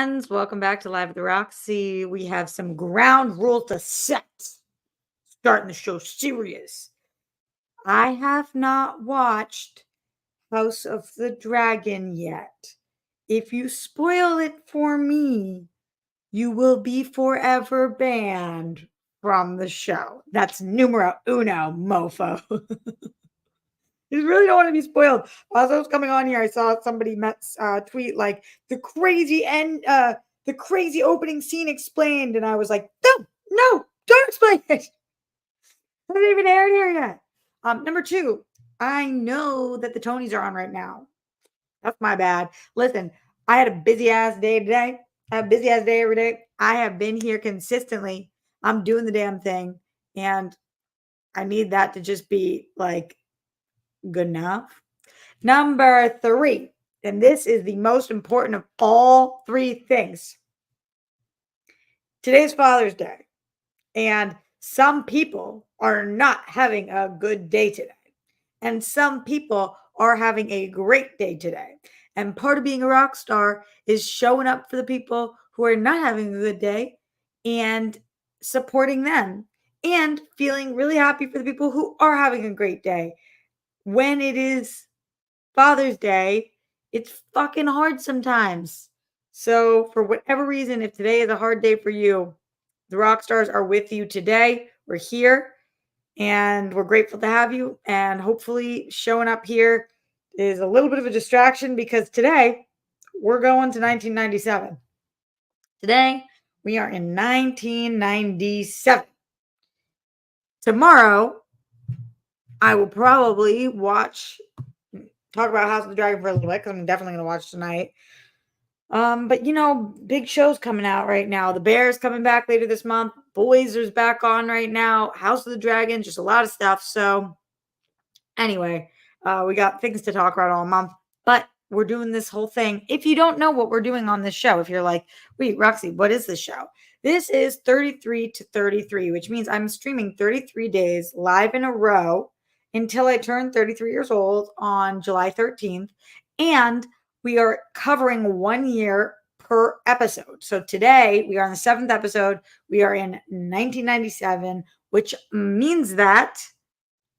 friends. Welcome back to Live with Roxy. We have some ground rules to set. Starting the show serious. I have not watched House of the Dragon yet. If you spoil it for me, you will be forever banned from the show. That's numero uno, mofo. You really don't want to be spoiled. As I was coming on here, I saw somebody tweet like the crazy opening scene explained, and I was like, no, don't explain it. I haven't even aired here yet. Number two, I know that the Tonys are on right now. That's my bad. Listen, I had a busy ass day today. I have a busy ass day every day. I have been here consistently. I'm doing the damn thing, and I need that to just be like good enough. Number three, and this is the most important of all three things. Today's Father's Day, and some people are not having a good day today, and some people are having a great day today. And part of being a rock star is showing up for the people who are not having a good day and supporting them and feeling really happy for the people who are having a great day. When it is Father's Day, it's fucking hard sometimes. So, for whatever reason, if today is a hard day for you, the rock stars are with you today. We're here and we're grateful to have you. And hopefully, showing up here is a little bit of a distraction because today we're going to 1997. Today, we are in 1997. Tomorrow, I will probably talk about House of the Dragon for a little bit because I'm definitely going to watch tonight. But big shows coming out right now. The Bears coming back later this month. Boys is back on right now. House of the Dragon, just a lot of stuff. So anyway, we got things to talk about all month. But we're doing this whole thing. If you don't know what we're doing on this show, if you're like, wait, Roxy, what is this show? This is 33 to 33, which means I'm streaming 33 days live in a row until I turn 33 years old on July 13th. And we are covering 1 year per episode. So today we are on the 7th episode. We are in 1997, which means that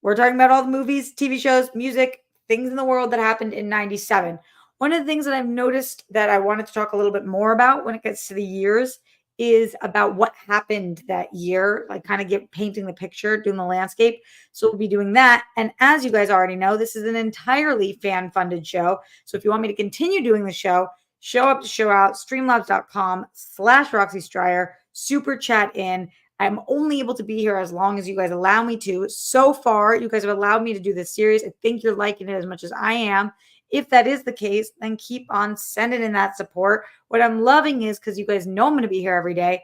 we're talking about all the movies, TV shows, music, things in the world that happened in 97. One of the things that I've noticed that I wanted to talk a little bit more about when it gets to the years is about what happened that year, like kind of painting the picture, doing the landscape. So we'll be doing that. And as you guys already know, this is an entirely fan-funded show. So if you want me to continue doing the show, show up to show out, streamlabs.com/Roxy Stryer, super chat in. I'm only able to be here as long as you guys allow me to. So far, you guys have allowed me to do this series. I think you're liking it as much as I am. If that is the case, then keep on sending in that support. What I'm loving is, because you guys know I'm going to be here every day,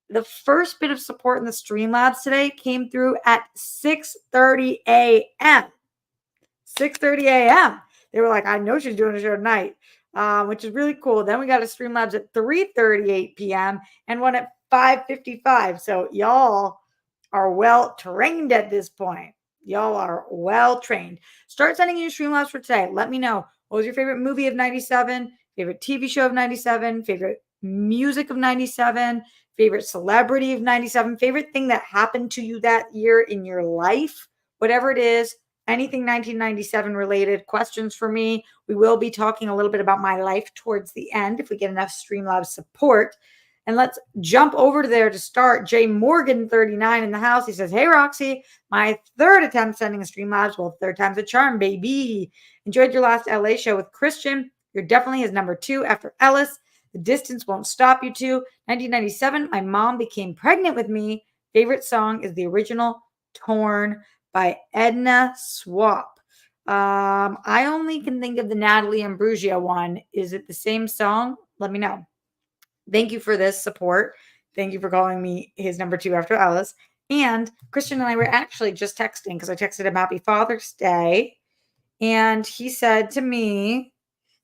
the first bit of support in the Streamlabs today came through at 6:30 a.m. 6:30 a.m. They were like, I know she's doing a show tonight, which is really cool. Then we got a Streamlabs at 3:38 p.m. and one at 5:55. So y'all are well trained at this point. Y'all are well trained. Start sending in your Streamlabs for today. Let me know. What was your favorite movie of 97? Favorite TV show of 97? Favorite music of 97? Favorite celebrity of 97? Favorite thing that happened to you that year in your life? Whatever it is, anything 1997 related, questions for me. We will be talking a little bit about my life towards the end if we get enough Streamlabs support. And let's jump over to there to start. Jay Morgan, 39 in the house. He says, hey, Roxy, my third attempt sending a Streamlabs. Well, third time's a charm, baby. Enjoyed your last LA show with Christian. You're definitely his number 2 after Ellis. The distance won't stop you two. 1997, my mom became pregnant with me. Favorite song is the original Torn by Edna Swap. I only can think of the Natalie Imbruglia one. Is it the same song? Let me know. Thank you for this support. Thank you for calling me his number 2 after Ellis. And Christian and I were actually just texting because I texted him Happy Father's Day. And he said to me,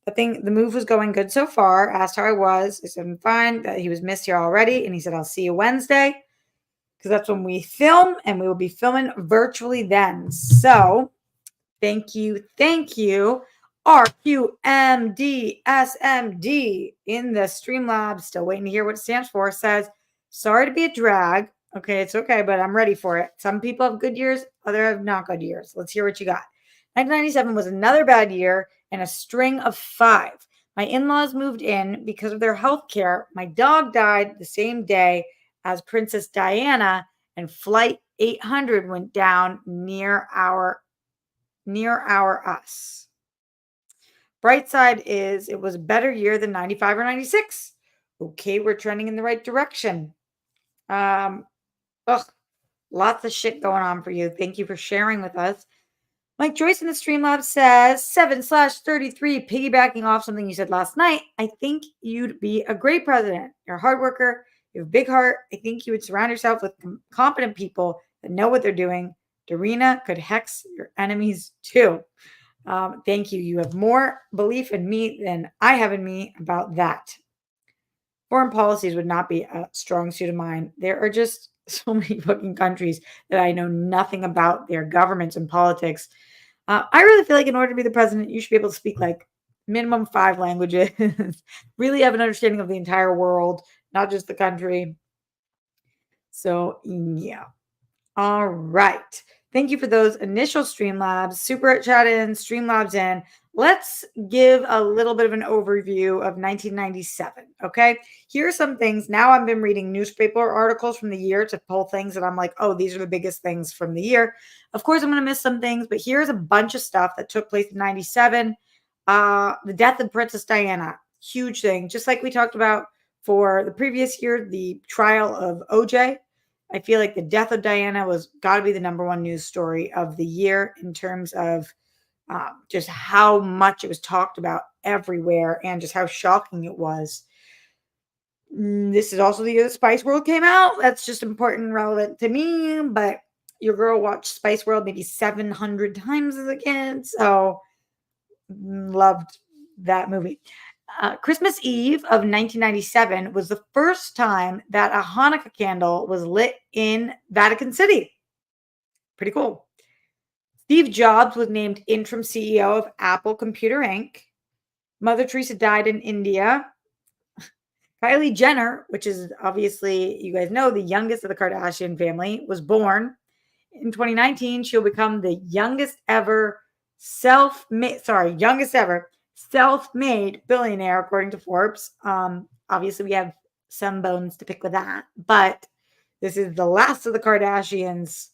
the move was going good so far. Asked how I was. I said, I'm fine. That he was missed here already. And he said, I'll see you Wednesday because that's when we film and we will be filming virtually then. So thank you. RQMDSMD in the Streamlabs. Still waiting to hear what it stands for. Says, sorry to be a drag. Okay, it's okay, but I'm ready for it. Some people have good years, others have not good years. Let's hear what you got. 1997 was another bad year and a string of 5. My in-laws moved in because of their health care. My dog died the same day as Princess Diana, and Flight 800 went down near our us. Bright side is it was a better year than 95 or 96. Okay, we're trending in the right direction. Ugh, lots of shit going on for you. Thank you for sharing with us. Mike Joyce in the Streamlabs says 7/33, piggybacking off something you said last night. I think you'd be a great president. You're a hard worker. You have a big heart. I think you would surround yourself with competent people that know what they're doing. Darina could hex your enemies too. Thank you. You have more belief in me than I have in me about that. Foreign policies would not be a strong suit of mine. There are just so many fucking countries that I know nothing about their governments and politics. I really feel like in order to be the president, you should be able to speak like minimum 5 languages, really have an understanding of the entire world, not just the country. So, yeah. All right. Thank you for those initial Streamlabs. Super chat in, Streamlabs in. Let's give a little bit of an overview of 1997. Okay. Here are some things. Now I've been reading newspaper articles from the year to pull things that I'm like, oh, these are the biggest things from the year. Of course, I'm going to miss some things, but here's a bunch of stuff that took place in 97. The death of Princess Diana, huge thing. Just like we talked about for the previous year, the trial of OJ. I feel like the death of Diana was got to be the number one news story of the year in terms of just how much it was talked about everywhere and just how shocking it was. This is also the year that Spice World came out. That's just important and relevant to me. But your girl watched Spice World maybe 700 times as a kid. So loved that movie. Christmas Eve of 1997 was the first time that a Hanukkah candle was lit in Vatican City. Pretty cool. Steve Jobs was named interim CEO of Apple Computer Inc. Mother Teresa died in India. Kylie Jenner, which is obviously, you guys know, the youngest of the Kardashian family, was born. In 2019, she'll become the youngest ever self-made billionaire, according to Forbes. Obviously, we have some bones to pick with that, but this is the last of the Kardashians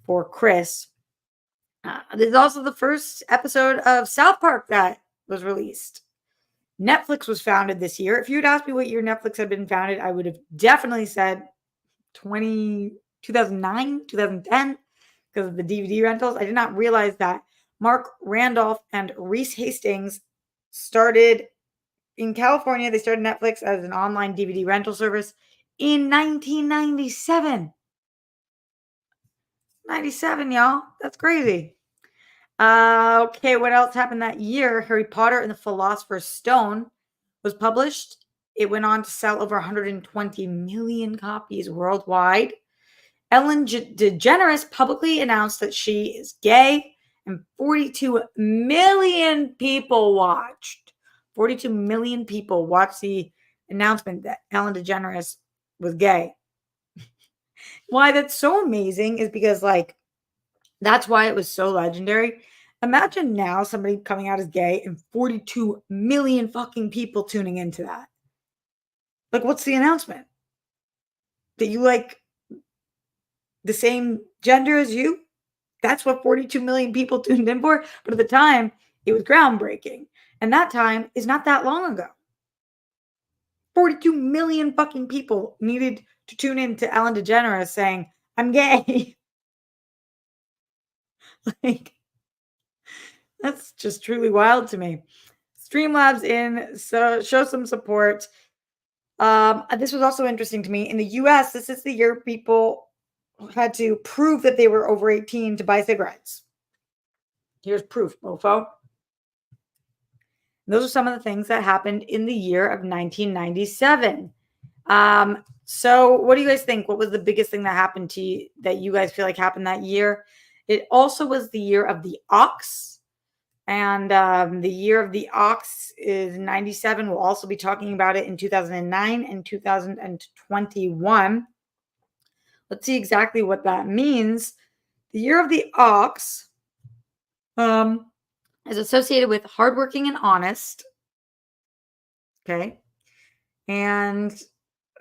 for Kris. This is also the first episode of South Park that was released. Netflix was founded this year. If you had asked me what year Netflix had been founded, I would have definitely said 2009, 2010, because of the DVD rentals. I did not realize that Mark Randolph and Reese Hastings started in California. They started Netflix as an online DVD rental service in 1997. 97, y'all. That's crazy. Okay, what else happened that year? Harry Potter and the Philosopher's Stone was published. It went on to sell over 120 million copies worldwide. Ellen DeGeneres publicly announced that she is gay, and 42 million people watched. 42 million people watched the announcement that Ellen DeGeneres was gay. Why that's so amazing is because, like, that's why it was so legendary. Imagine now somebody coming out as gay and 42 million fucking people tuning into that. Like, what's the announcement? That you like the same gender as you? That's what 42 million people tuned in for. But at the time, it was groundbreaking. And that time is not that long ago. 42 million fucking people needed to tune in to Ellen DeGeneres saying, I'm gay. Like, that's just truly wild to me. Streamlabs in, so show some support. This was also interesting to me. In the US, this is the year people had to prove that they were over 18 to buy cigarettes. Here's proof, mofo. Those are some of the things that happened in the year of 1997. So what do you guys think? What was the biggest thing that happened to you that you guys feel like happened that year? It also was the year of the ox. And the year of the ox is 97. We'll also be talking about it in 2009 and 2021. Let's see exactly what that means. The year of the ox um, is associated with hardworking and honest. Okay. And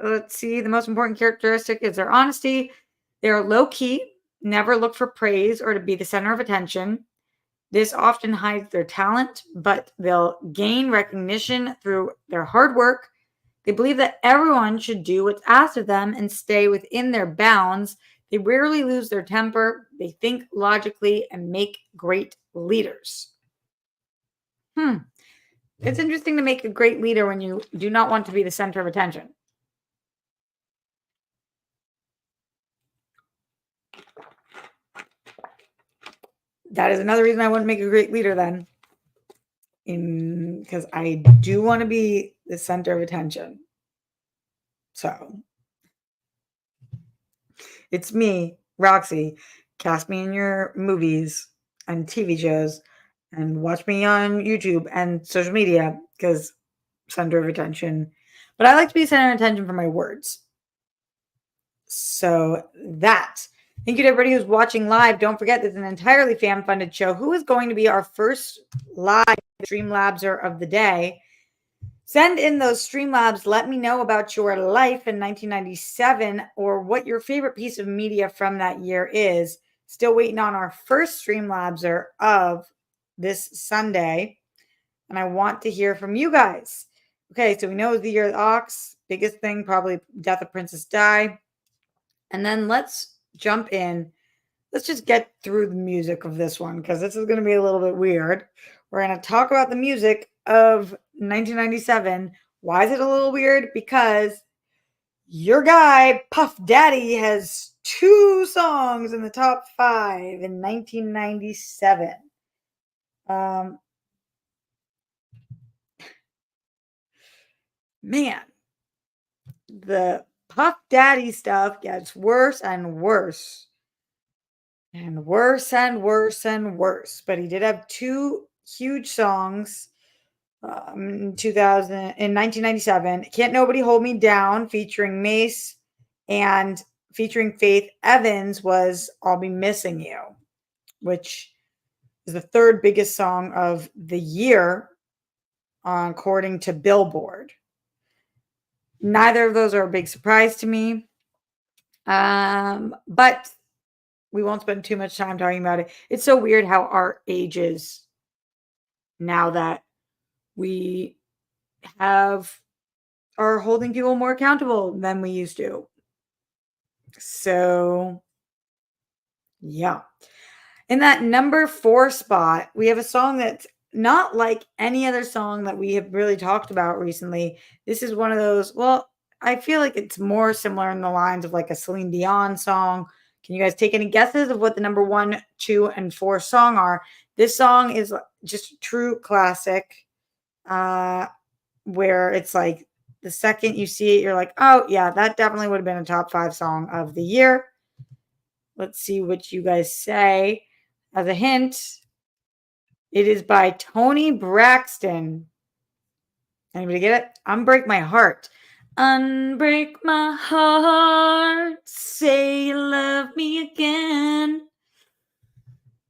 let's see, the most important characteristic is their honesty. They're low key, never look for praise or to be the center of attention. This often hides their talent, but they'll gain recognition through their hard work. They believe that everyone should do what's asked of them and stay within their bounds. They rarely lose their temper. They think logically and make great leaders. Hmm. It's interesting to make a great leader when you do not want to be the center of attention. That is another reason I wouldn't make a great leader then. Because I do want to be the center of attention. So it's me, Roxy. Cast me in your movies and TV shows and watch me on YouTube and social media because center of attention. But I like to be center of attention for my words. So that. Thank you to everybody who's watching live. Don't forget, this is an entirely fan-funded show. Who is going to be our first live Streamlabser of the day? Send in those Streamlabs. Let me know about your life in 1997 or what your favorite piece of media from that year is. Still waiting on our first Streamlabser of this Sunday. And I want to hear from you guys. Okay, so we know the year of the ox. Biggest thing, probably Death of Princess Di. And then let's jump in. Let's just get through the music of this one because this is going to be a little bit weird. We're going to talk about the music of 1997. Why is it a little weird? Because your guy, Puff Daddy, has 2 songs in the top 5 in 1997. Man, the Puff Daddy stuff gets worse and worse. And worse and worse and worse. But he did have 2 huge songs in 1997. Can't Nobody Hold Me Down featuring Mace and featuring Faith Evans was I'll Be Missing You, which is the 3rd biggest song of the year according to Billboard. Neither of those are a big surprise to me. But we won't spend too much time talking about it. It's so weird how art ages now that we are holding people more accountable than we used to. So, yeah. In that number 4 spot, we have a song that's not like any other song that we have really talked about recently. This is one of those, well, I feel like it's more similar in the lines of like a Celine Dion song. Can you guys take any guesses of what the number 1, 2, and 4 song are? This song is just a true classic, where it's like the second you see it, you're like, oh, yeah, that definitely would have been a top 5 song of the year. Let's see what you guys say. As a hint, it is by Toni Braxton. Anybody get it? Unbreak My Heart. Unbreak my heart, say you love me again.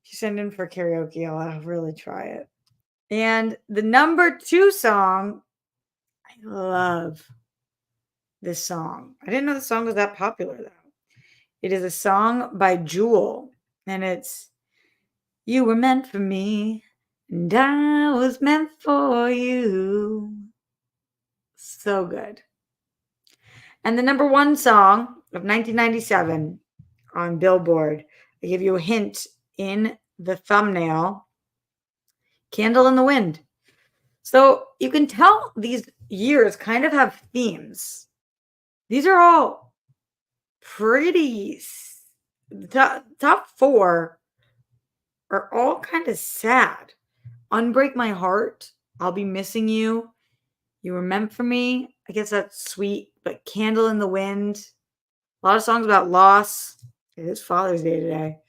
If you send in for karaoke, I'll really try it. And the number 2 song, I love this song. I didn't know the song was that popular, though. It is a song by Jewel, and it's You Were Meant for Me, and I was meant for you. So good. And the number 1 song of 1997 on Billboard, I give you a hint in the thumbnail, Candle in the Wind. So you can tell these years kind of have themes. These are all pretty, top 4 are all kind of sad. Unbreak My Heart, I'll Be Missing You, You Were Meant for Me. I guess that's sweet, but Candle in the Wind. A lot of songs about loss. It is Father's Day today.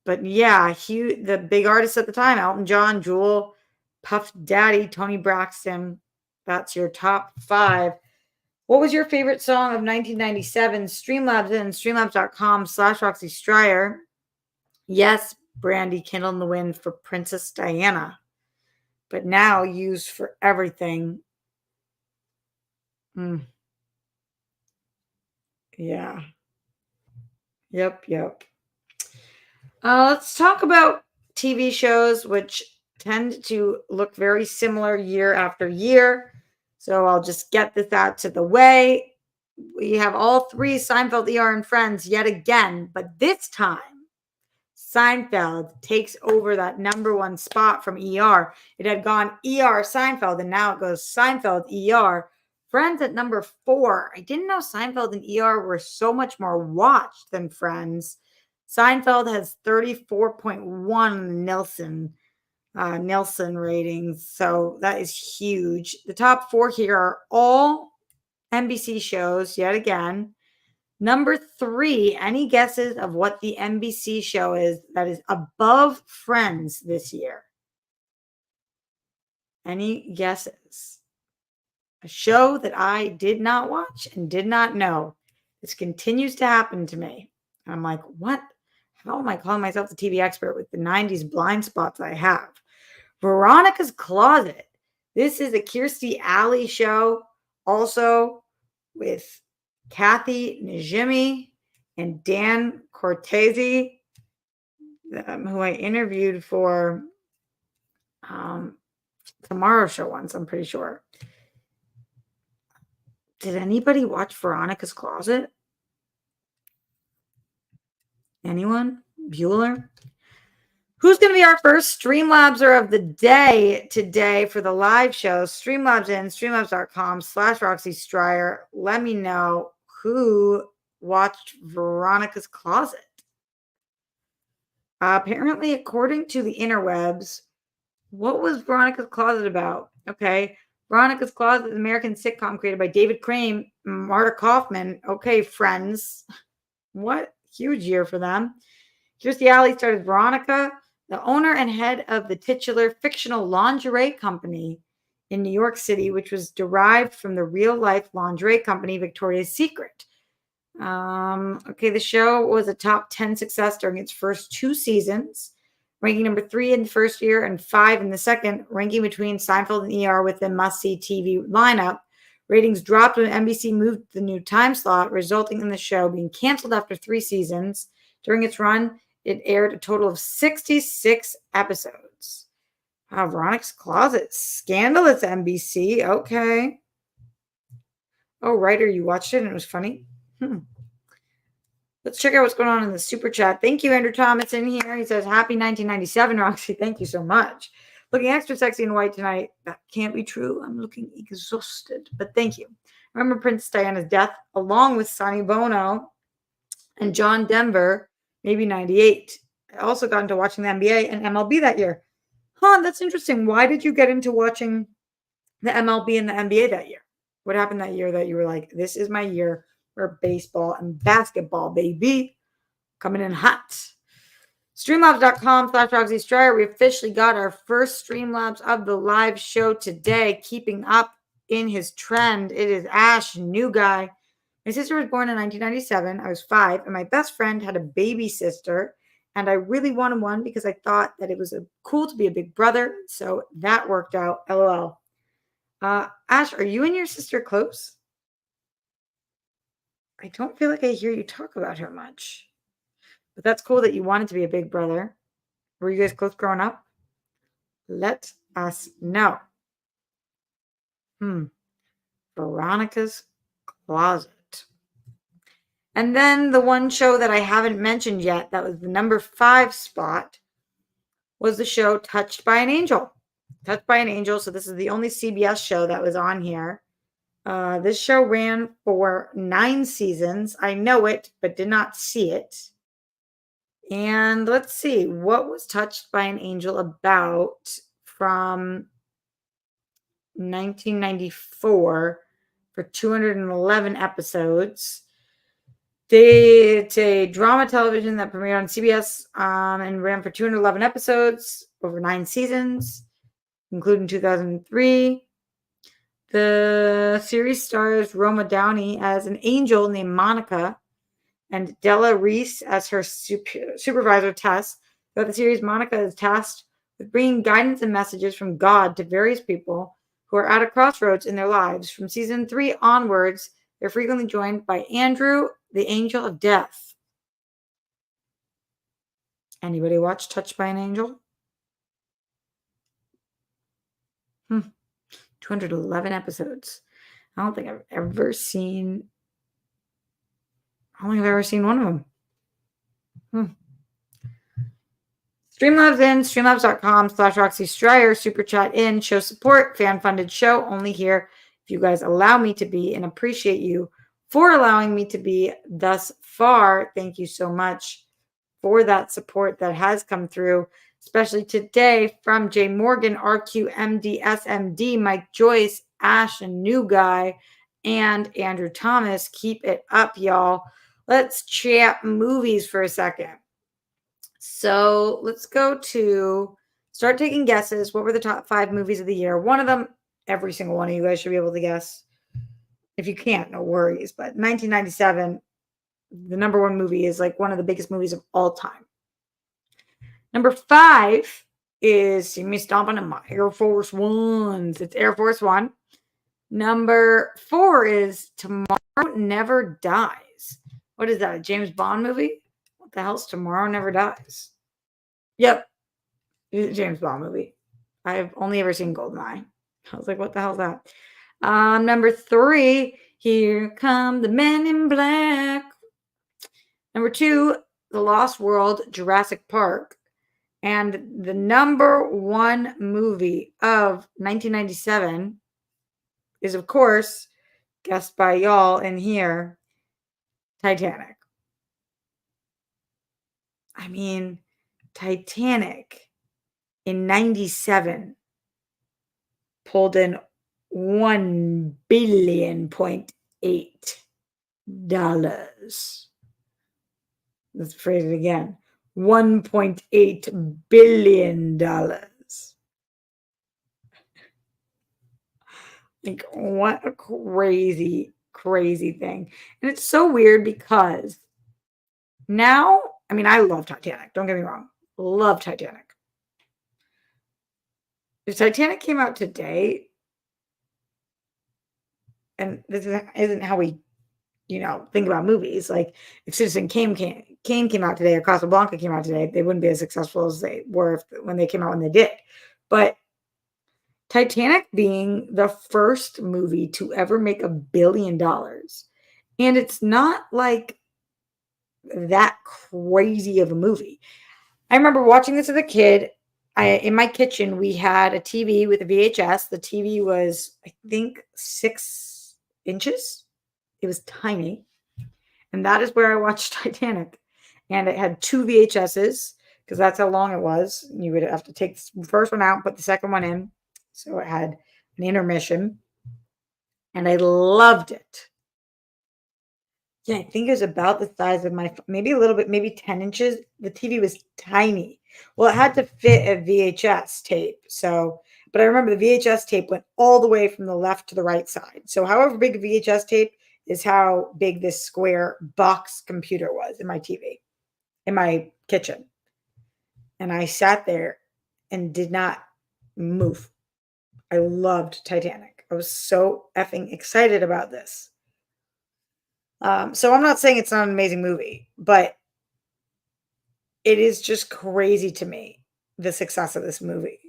But yeah, the big artists at the time, Elton John, Jewel, Puff Daddy, Tony Braxton. That's your top 5. What was your favorite song of 1997? Streamlabs in streamlabs.com/Roxy Stryer. Yes, Brandy, Candle in the Wind for Princess Diana, but now used for everything. Yeah. Yep. Let's talk about TV shows, which tend to look very similar year after year. So I'll just get this out to the way. We have all 3 Seinfeld, ER, and Friends yet again, but this time Seinfeld takes over that number 1 spot from ER. It had gone ER, Seinfeld, and now it goes Seinfeld, ER. Friends at number 4. I didn't know Seinfeld and ER were so much more watched than Friends. Seinfeld has 34.1 Nielsen ratings, so that is huge. The top 4 here are all NBC shows yet again. Number 3, any guesses of what the NBC show is that is above Friends this year? Any guesses? A show that I did not watch and did not know. This continues to happen to me. I'm like, what? How am I calling myself the TV expert with the 90s blind spots I have? Veronica's Closet. This is a Kirstie Alley show, also with Kathy Najimy and Dan Cortese, who I interviewed for Tomorrow Show once, I'm pretty sure. Did anybody watch Veronica's Closet? Anyone? Bueller? Who's going to be our first Streamlabser of the day today for the live show? Streamlabs in streamlabs.com/Roxy Stryer. Let me know who watched Veronica's Closet. Apparently, according to the interwebs, what was Veronica's Closet about? Okay, Veronica's Closet is an American sitcom created by David Crane, Marta Kaufman. Okay, Friends. What? Huge year for them. Kirstie Alley started Veronica, the owner and head of the titular fictional lingerie company in New York City, which was derived from the real-life lingerie company Victoria's Secret. The show was a top 10 success during its first 2 seasons, ranking number 3 in the first year and 5 in the second, ranking between Seinfeld and ER with the must-see TV lineup. Ratings dropped when NBC moved the new time slot, resulting in the show being canceled after 3 seasons. During its run, it aired a total of 66 episodes. Wow, Veronica's Closet. Scandalous, NBC. Okay. Oh, writer, you watched it and it was funny? Let's check out what's going on in the super chat. Thank you, Andrew Thomas in here. He says, happy 1997, Roxy. Thank you so much. Looking extra sexy in white tonight. That can't be true. I'm looking exhausted, but thank you. Remember Princess Diana's death, along with Sonny Bono and John Denver, maybe 98. I also got into watching the NBA and MLB that year. That's interesting. Why did you get into watching the MLB and the NBA that year? What happened that year that you were like, this is my year for baseball and basketball, baby? Coming in hot. Streamlabs.com/Roxy Stryer. We officially got our first Streamlabs of the live show today. Keeping up in his trend, it is Ash, new guy. My sister was born in 1997. I was 5, and my best friend had a baby sister, and I really wanted one because I thought that it was cool to be a big brother, so that worked out. LOL. Ash, are you and your sister close? I don't feel like I hear you talk about her much, but that's cool that you wanted to be a big brother. Were you guys close growing up? Let us know. Veronica's Closet. And then the one show that I haven't mentioned yet, that was the number 5 spot, was the show Touched by an Angel. Touched by an Angel. So this is the only CBS show that was on here. This show ran for 9 seasons. I know it, but did not see it. And let's see, what was Touched by an Angel about from 1994 for 211 episodes? It's a drama television that premiered on CBS and ran for 211 episodes over 9 seasons, including 2003. The series stars Roma Downey as an angel named Monica and Della Reese as her supervisor, Tess. Throughout the series, Monica is tasked with bringing guidance and messages from God to various people who are at a crossroads in their lives. From season 3 onwards, they're frequently joined by Andrew, the angel of death. Anybody watch Touched by an Angel? 211 episodes. I don't think I've ever seen one of them. Streamlabs in, streamlabs.com/Roxy Stryer, super chat in, show support, fan-funded show, only here if you guys allow me to be, and appreciate you for allowing me to be thus far. Thank you so much for that support that has come through, especially today from Jay Morgan, RQMD, SMD, Mike Joyce, Ash, and New Guy, and Andrew Thomas. Keep it up, y'all. Let's chat movies for a second. So let's go to start taking guesses. What were the top 5 movies of the year? One of them, every single one of you guys should be able to guess. If you can't, no worries. But 1997, the number 1 movie is like one of the biggest movies of all time. Number 5 is See Me Stomping in My Air Force Ones. It's Air Force One. Number 4 is Tomorrow Never Dies. What is that, a James Bond movie? What the hell's Tomorrow Never Dies? Yep. It's a James Bond movie. I've only ever seen Goldeneye. I was like, what the hell is that? Number 3, Here Come the Men in Black. Number 2, The Lost World, Jurassic Park. And the number 1 movie of 1997 is, of course, guessed by y'all in here, Titanic. I mean, Titanic in 97 pulled in $1.8 billion. Let's phrase it again. $1.8 billion. Like, what a crazy, crazy thing. And it's so weird because now, I mean, I love Titanic. Don't get me wrong. Love Titanic. If Titanic came out today, and this isn't how we, think about movies. Like, if Citizen Kane came out today or Casablanca came out today, they wouldn't be as successful as they were when they came out when they did. But Titanic being the first movie to ever make $1 billion. And it's not like that crazy of a movie. I remember watching this as a kid. In my kitchen, we had a TV with a VHS. The TV was, I think, 6 inches. It was tiny. And that is where I watched Titanic. And it had 2 VHSs because that's how long it was. You would have to take the first one out, put the second one in. So it had an intermission. And I loved it. Yeah, I think it was about the size of maybe a little bit, maybe 10 inches. The TV was tiny. Well, it had to fit a VHS tape. But I remember the VHS tape went all the way from the left to the right side. So however big a VHS tape is how big this square box computer was in my TV, in my kitchen. And I sat there and did not move. I loved Titanic. I was so effing excited about this. So I'm not saying it's not an amazing movie, but it is just crazy to me, the success of this movie.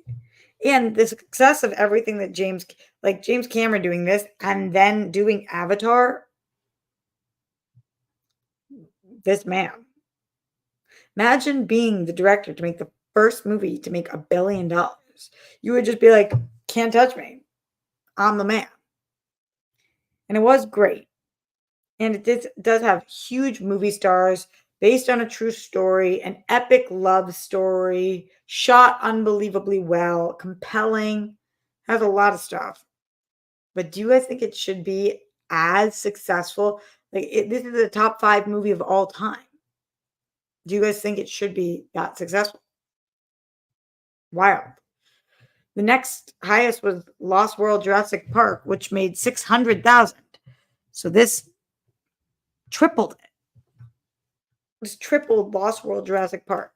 And the success of everything that James Cameron doing this and then doing Avatar. This man. Imagine being the director to make the first movie to make $1 billion. You would just be like, can't touch me. I'm the man. And it was great. And it does have huge movie stars based on a true story, an epic love story, shot unbelievably well, compelling, has a lot of stuff. But do you guys think it should be as successful This is the top 5 movie of all time. Do you guys think it should be that successful? Wild. The next highest was Lost World Jurassic Park, which made 600,000. So this tripled it. This tripled Lost World Jurassic Park.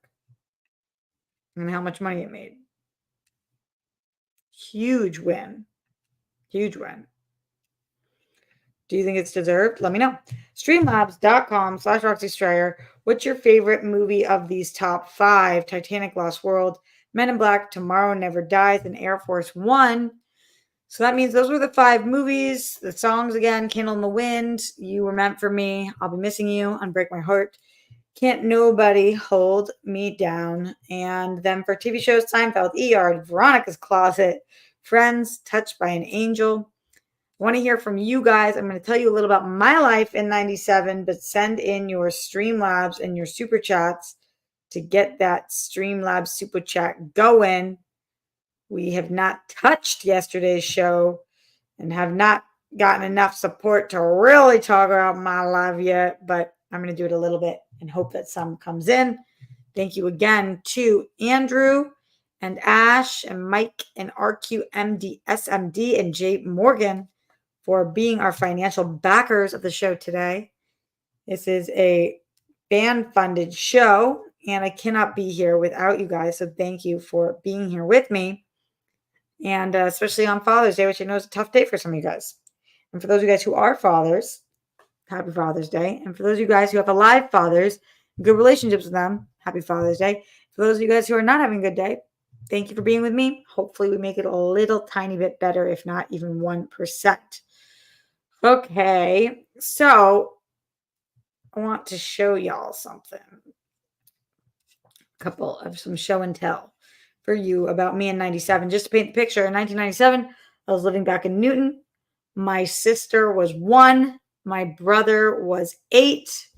And how much money it made. Huge win. Huge win. Do you think it's deserved? Let me know. Streamlabs.com/Roxy Stryer. What's your favorite movie of these top 5? Titanic, Lost World, Men in Black, Tomorrow Never Dies, and Air Force One. So that means those were the 5 movies. The songs again, Candle in the Wind, You Were Meant for Me, I'll Be Missing You, Unbreak My Heart, Can't Nobody Hold Me Down. And then for TV shows, Seinfeld, ER, Veronica's Closet, Friends, Touched by an Angel. I want to hear from you guys. I'm going to tell you a little about my life in 97, but send in your Streamlabs and your Super Chats to get that Streamlabs Super Chat going. We have not touched yesterday's show and have not gotten enough support to really talk about my life yet, but I'm going to do it a little bit and hope that some comes in. Thank you again to Andrew and Ash and Mike and RQMDSMD and Jay Morgan for being our financial backers of the show today. This is a fan-funded show, and I cannot be here without you guys, so thank you for being here with me, and especially on Father's Day, which I know is a tough day for some of you guys. And for those of you guys who are fathers, happy Father's Day. And for those of you guys who have alive fathers, good relationships with them, happy Father's Day. For those of you guys who are not having a good day, thank you for being with me. Hopefully we make it a little tiny bit better, if not even 1%. Okay, so I want to show y'all something. A couple of some show and tell for you about me in 97. Just to paint the picture, in 1997, I was living back in Newton. My sister was 1. My brother was 8.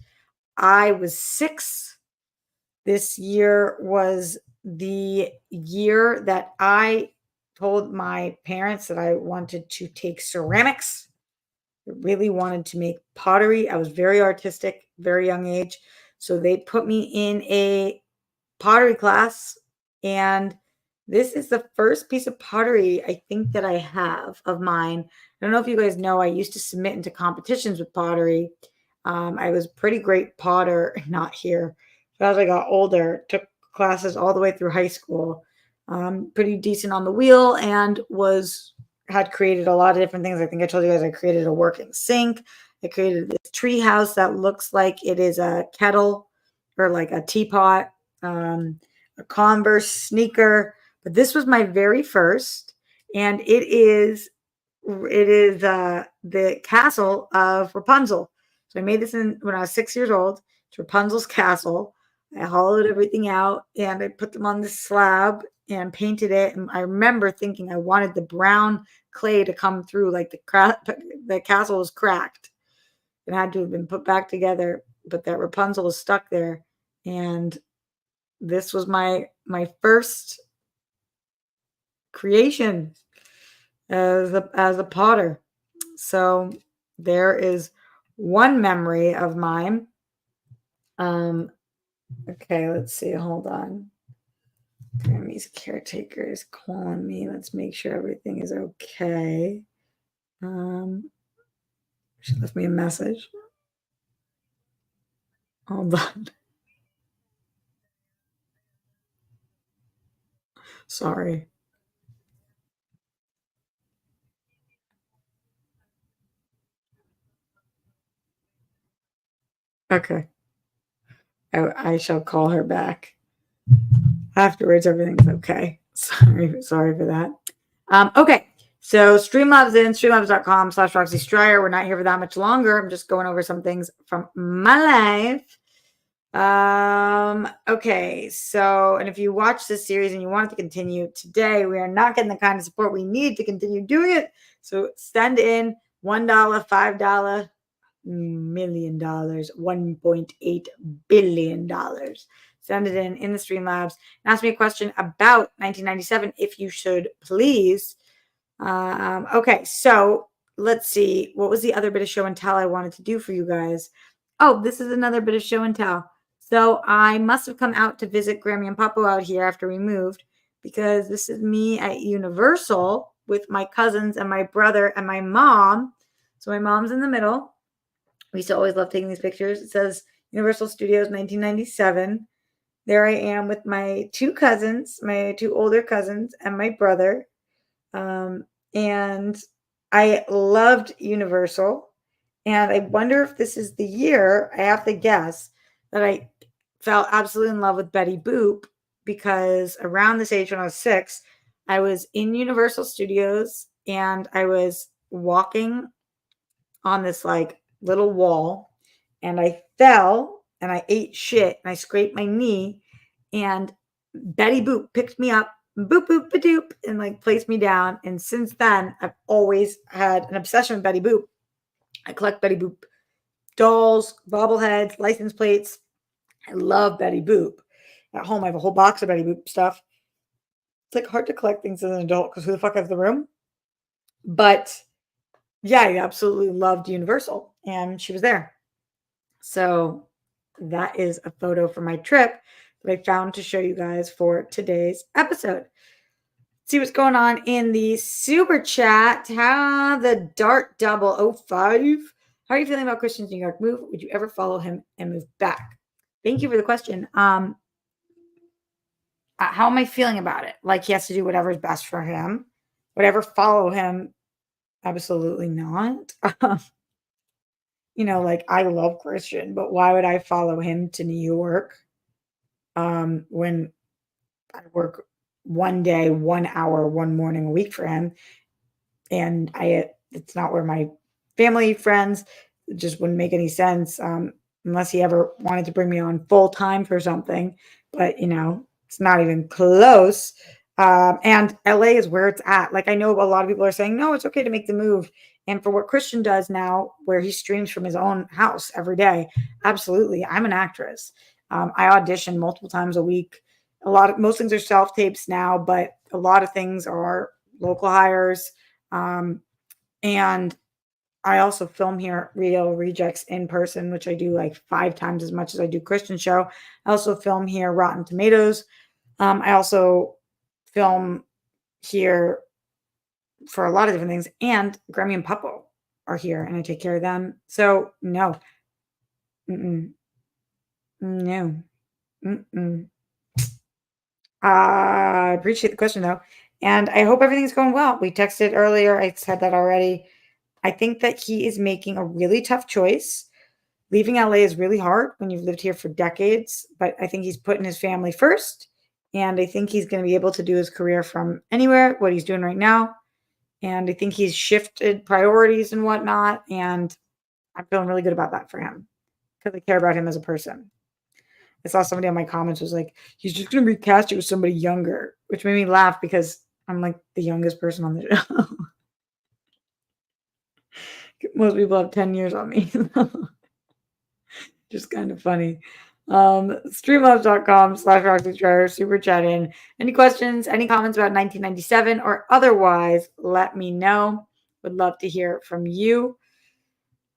I was 6. This year was the year that I told my parents that I wanted to take ceramics. I really wanted to make pottery. I was very artistic, very young age. So they put me in a pottery class. And this is the first piece of pottery I think that I have of mine. I don't know if you guys know, I used to submit into competitions with pottery. I was a pretty great potter, not here. But as I got older, took classes all the way through high school. Pretty decent on the wheel and had created a lot of different things. I think I told you guys I created a working sink. I created this tree house that looks like it is a kettle or like a teapot, a Converse sneaker. But this was my very first, and it is the castle of Rapunzel. So I made this when I was 6 years old. It's Rapunzel's castle. I hollowed everything out and I put them on this slab and painted it. And I remember thinking I wanted the brown clay to come through, like the castle was cracked. It had to have been put back together, but that Rapunzel was stuck there. And this was my first creation as a potter. So there is one memory of mine. Okay, let's see. Hold on. Grammy's caretaker is calling me. Let's make sure everything is okay. She left me a message. Hold on. Sorry. Okay. I shall call her back. Afterwards, everything's okay. Sorry for that. Okay. So Streamlabs in streamlabs.com/Roxy Stryer. We're not here for that much longer. I'm just going over some things from my life. Okay. So, and if you watch this series and you want it to continue today, we are not getting the kind of support we need to continue doing it. So send in $1, $5, $1 million, $1.8 billion. Send it in the Streamlabs and ask me a question about 1997 if you should, please. Okay, so let's see. What was the other bit of show and tell I wanted to do for you guys? Oh, this is another bit of show and tell. So I must have come out to visit Grammy and Papo out here after we moved, because this is me at Universal with my cousins and my brother and my mom. So my mom's in the middle. We used to always love taking these pictures. It says Universal Studios 1997. There I am with my two cousins, my two older cousins, and my brother. And I loved Universal. And I wonder if this is the year, I have to guess, that I fell absolutely in love with Betty Boop, because around this age when I was 6, I was in Universal Studios and I was walking on this like little wall and I fell and I ate shit and I scraped my knee, and Betty Boop picked me up, boop boop ba doop, and like placed me down. And since then, I've always had an obsession with Betty Boop. I collect Betty Boop dolls, bobbleheads, license plates. I love Betty Boop. At home, I have a whole box of Betty Boop stuff. It's like hard to collect things as an adult because who the fuck has the room? But yeah, I absolutely loved Universal, and she was there. So that is a photo from my trip that I found to show you guys for today's episode. See what's going on in the super chat. How the Dart 005. How are you feeling about Christian's New York move? Would you ever follow him and move back? Thank you for the question. How am I feeling about it? Like, he has to do whatever's best for him. Whatever follow him? Absolutely not. Like, I love Christian, but why would I follow him to New York when I work one day, 1 hour, one morning a week for him? And it's not where my family, friends, it just wouldn't make any sense unless he ever wanted to bring me on full time for something. But, it's not even close. And LA is where it's at. Like, I know a lot of people are saying, no, it's okay to make the move. And for what Christian does now, where he streams from his own house every day, absolutely. I'm an actress. I audition multiple times a week. Most things are self tapes now, but a lot of things are local hires. And I also film here at Real Rejects in person, which I do like 5 times as much as I do Christian show. I also film here Rotten Tomatoes. I also film here for a lot of different things, and Grammy and Puppo are here, and I take care of them. So no, no. I appreciate the question though, and I hope everything's going well. We texted earlier. I said that already. I think that he is making a really tough choice. Leaving LA is really hard when you've lived here for decades, but I think he's putting his family first. And I think he's going to be able to do his career from anywhere, what he's doing right now. And I think he's shifted priorities and whatnot. And I'm feeling really good about that for him because I care about him as a person. I saw somebody on my comments was like, he's just going to recast it with somebody younger, which made me laugh because I'm like the youngest person on the show. Most people have 10 years on me. Just kind of funny. Streamlabs.com/RoxyTryer, super chat in. Any questions, any comments about 1997 or otherwise, let me know. Would love to hear from you.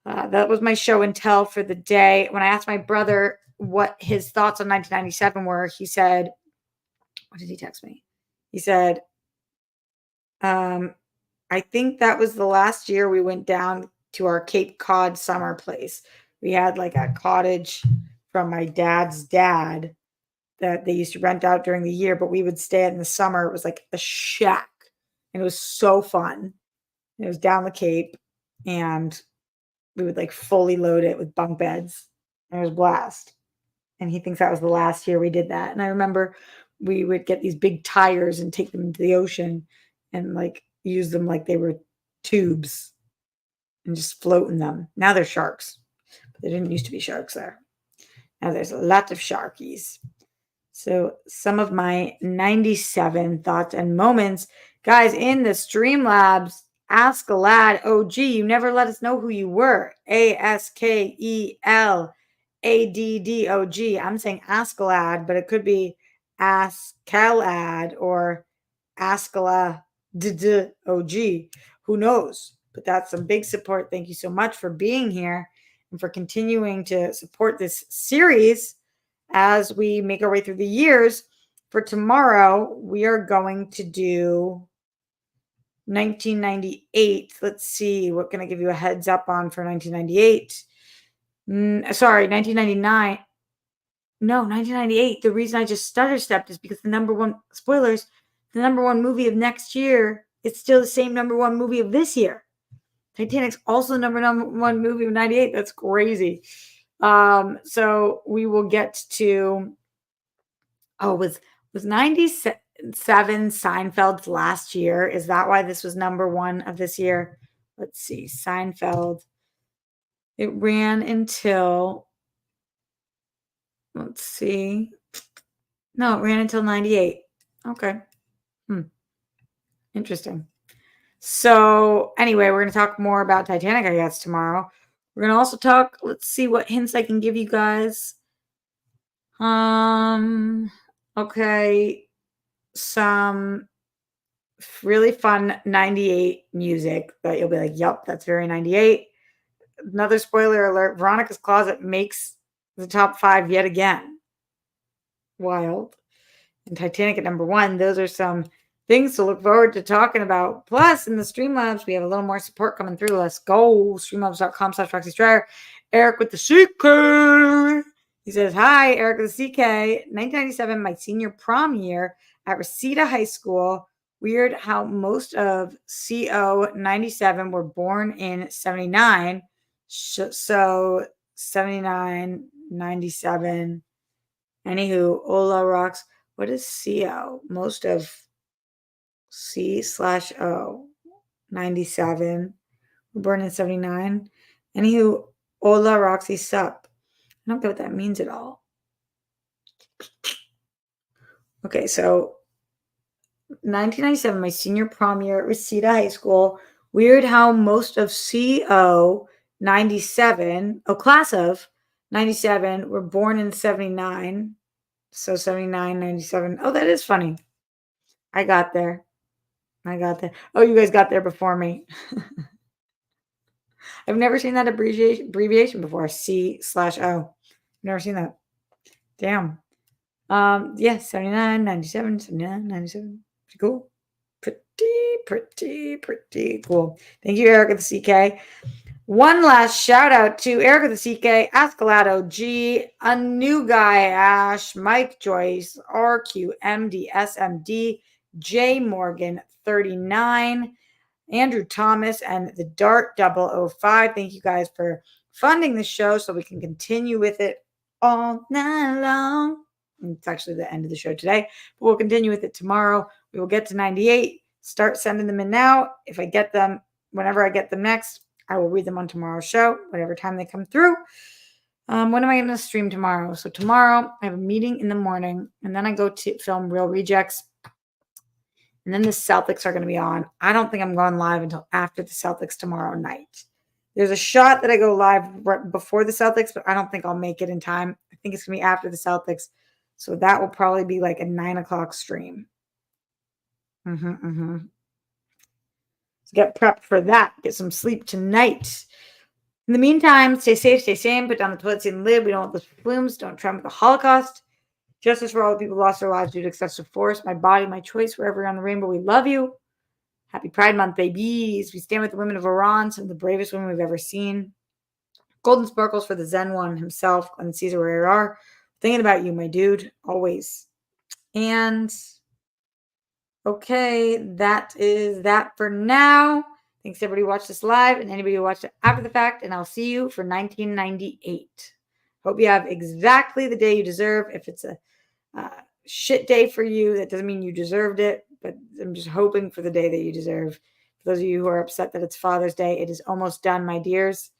That was my show and tell for the day. When I asked my brother what his thoughts on 1997 were, he said, what did he text me? He said, I think that was the last year we went down to our Cape Cod summer place. We had like a cottage from my dad's dad that they used to rent out during the year, but we would stay in the summer. It was like a shack, and it was so fun. It was down the Cape, and we would like fully load it with bunk beds. And it was a blast. And he thinks that was the last year we did that. And I remember we would get these big tires and take them into the ocean and like use them like they were tubes and just float in them. Now they're sharks, but there didn't used to be sharks there. Now there's a lot of sharkies. So some of my 97 thoughts and moments, guys, in the Streamlabs, Ask a Lad OG. You never let us know who you were. ASKELADDOG. I'm saying Ask a Lad, but it could be Askalad or Askala OG. Who knows? but that's some big support. Thank you so much for being here and for continuing to support this series as we make our way through the years. For tomorrow, we are going to do 1998. Let's see, what can I give you a heads up on for 1998? Sorry, 1999. No, 1998. The reason I just stutter stepped is because the number one, spoilers, the number one movie of next year, it's still the same number one movie of this year. Titanic's also the number one movie of 98. That's crazy. So we will get to, was 97 Seinfeld's last year? Is that why this was number one of this year? Let's see. Seinfeld. It ran until, let's see. No, it ran until 98. Okay. Interesting. So anyway, we're going to talk more about Titanic, I guess, tomorrow. We're going to also talk, let's see what hints I can give you guys. Okay. Some really fun 98 music that you'll be like, yep, that's very 98. Another spoiler alert, Veronica's Closet makes the top 5 yet again. Wild. And Titanic at number 1. Those are some things to look forward to talking about. Plus, in the Streamlabs, we have a little more support coming through. Let's go. Streamlabs.com/RoxyStrider. Eric with the CK. He says, hi, Eric with the CK. 1997, my senior prom year at Reseda High School. Weird how most of CO 97 were born in 79. So 79, 97. Anywho, Ola rocks. What is CO? Most of C/O 97 were born in 79. Anywho, Ola Roxy sup. I don't get what that means at all. Okay, so 1997, my senior prom year at Reseda High School. Weird how most of CO 97, class of 97, were born in 79. So 79, 97. Oh, that is funny. I got there. Oh, you guys got there before me. I've never seen that abbreviation before. C/O. Never seen that. Damn. Yeah, 79, 97, 79, 97. Pretty cool. Pretty cool. Thank you, Eric of the CK. One last shout out to Eric of the CK, Ascalado G, a new guy, Ash, Mike Joyce, RQMD, SMD, J Morgan 39, Andrew Thomas, and the Dart 005. Thank you guys for funding the show so we can continue with it all night long. It's actually the end of the show today, but we'll continue with it tomorrow. We will get to 98. Start sending them in now. If I get them, whenever I get them next, I will read them on tomorrow's show, whatever time they come through. When am I going to stream tomorrow? So tomorrow I have a meeting in the morning, and then I go to film Real Rejects. And then the Celtics are going to be on. I don't think I'm going live until after the Celtics tomorrow night. There's a shot that I go live right before the Celtics, but I don't think I'll make it in time. I think it's going to be after the Celtics. So that will probably be like a 9 o'clock stream. So get prepped for that. Get some sleep tonight. In the meantime, stay safe, stay sane, put down the toilet seat and lid. We don't want those flumes. Don't trump the Holocaust. Justice for all the people who lost their lives due to excessive force. My body, my choice, wherever you're on the rainbow, we love you. Happy Pride Month, babies. We stand with the women of Iran, some of the bravest women we've ever seen. Golden sparkles for the Zen one himself, Glenn Caesar, where you are. Thinking about you, my dude, always. And okay, that is that for now. Thanks everybody who watched this live and anybody who watched it after the fact. And I'll see you for 1998. Hope you have exactly the day you deserve. If it's a shit day for you, that doesn't mean you deserved it. But I'm just hoping for the day that you deserve. For those of you who are upset that it's Father's Day, it is almost done, my dears.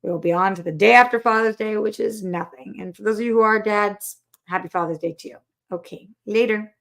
We will be on to the day after Father's Day, which is nothing. And for those of you who are dads, happy Father's Day to you. Okay, later.